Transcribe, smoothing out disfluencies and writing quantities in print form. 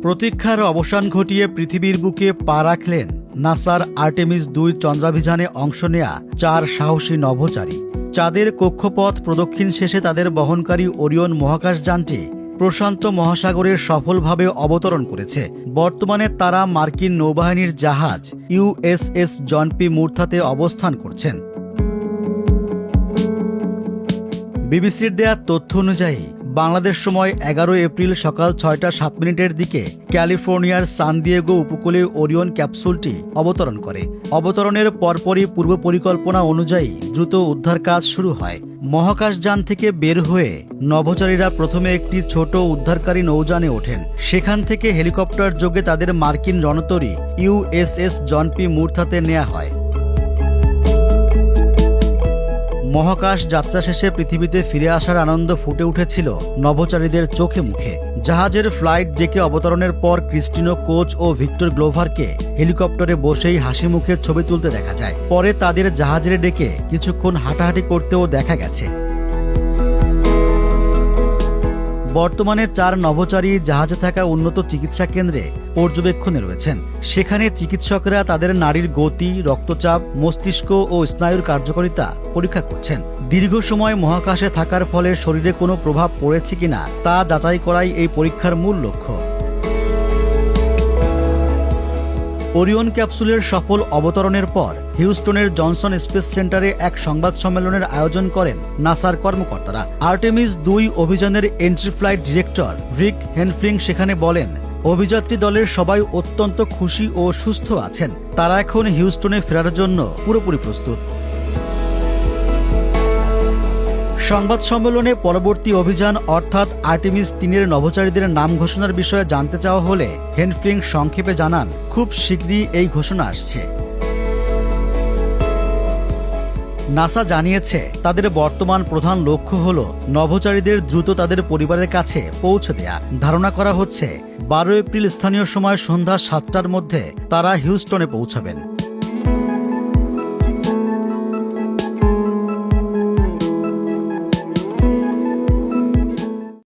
প্রতীক্ষার অবসান ঘটিয়ে পৃথিবীর বুকে পা রাখলেন নাসার আর্টেমিস ২ চন্দ্রাভিযানে অংশ নেয়া ৪ সাহসী নভোচারী। চাঁদের কক্ষপথ প্রদক্ষিণ শেষে তাদের বহনকারী ওরিয়ন মহাকাশযানটি প্রশান্ত মহাসাগরের সফলভাবে অবতরণ করেছে। বর্তমানে তারা মার্কিন নৌবাহিনীর জাহাজ ইউএসএস জন পি মুরথাতে অবস্থান করছেন। বিবিসির দেয়া তথ্য অনুযায়ী বাংলাদেশ সময় ১১ এপ্রিল সকাল ৬টা ৭ মিনিটের দিকে ক্যালিফোর্নিয়ার সান দিয়েগো উপকূলে ওরিয়ন ক্যাপসুলটি অবতরণ করে। অবতরণের পরপরই পূর্ব পরিকল্পনা অনুযায়ী দ্রুত উদ্ধার কাজ শুরু হয়। মহাকাশযান থেকে বের হয়ে নভোচারীরা প্রথমে একটি ছোট উদ্ধারকারী নৌযানে ওঠেন। সেখান থেকে হেলিকপ্টার যোগে তাদের মার্কিন রণতরী ইউএসএস জন পি মুরথাতে নেওয়া হয়। মহাকাশ যাত্রা শেষে পৃথিবীতে ফিরে আসার আনন্দ ফুটে উঠেছিল নভোচারীদের চোখে মুখে। জাহাজের ফ্লাইট ডেকে অবতরণের পর ক্রিস্টিনো কোচ ও ভিক্টর গ্লোভারকে হেলিকপ্টারে বসেই হাসি মুখে ছবি তুলতে দেখা যায়। পরে তাদের জাহাজের ডেকে কিছুক্ষণ হাঁটাহাঁটি করতেও দেখা গেছে। বর্তমানে ৪ নভোচারী জাহাজে থাকা উন্নত চিকিৎসা কেন্দ্রে পর্যবেক্ষণে রয়েছেন। সেখানে চিকিৎসকরা তাদের নাড়ির গতি, রক্তচাপ, মস্তিষ্ক ও স্নায়ুর কার্যকারিতা পরীক্ষা করছেন। দীর্ঘ সময় মহাকাশে থাকার ফলে শরীরে কোনো প্রভাব পড়েছে কিনা তা যাচাই করাই এই পরীক্ষার মূল লক্ষ্য। ওরিয়ন ক্যাপসুলের সফল অবতরণের পর হিউস্টনের জনসন স্পেস সেন্টারে এক সংবাদ সম্মেলনের আয়োজন করেন নাসার কর্মকর্তারা। আর্টেমিস ২ অভিযানের এন্ট্রি ফ্লাইট ডিরেক্টর রিক হেনফ্লিং সেখানে বলেন, অভিযাত্রী দলের সবাই অত্যন্ত খুশি ও সুস্থ আছেন। তারা এখন হিউস্টনে ফেরার জন্য পুরোপুরি প্রস্তুত। সংবাদ সম্মেলনে পরবর্তী অভিযান অর্থাৎ আর্টেমিস ৩-এর নভোচারীদের নাম ঘোষণার বিষয়ে জানতে চাওয়া হলে হেনফ্লিং সংক্ষেপে জানান, খুব শীঘ্রই এই ঘোষণা আসছে। নাসা জানিয়েছে তাদের বর্তমান প্রধান লক্ষ্য হল নভোচারীদের দ্রুত তাদের পরিবারের কাছে পৌঁছে দেয়া। ধারণা করা হচ্ছে ১২ এপ্রিল স্থানীয় সময় সন্ধ্যা ৭টার মধ্যে তারা হিউস্টনে পৌঁছাবেন।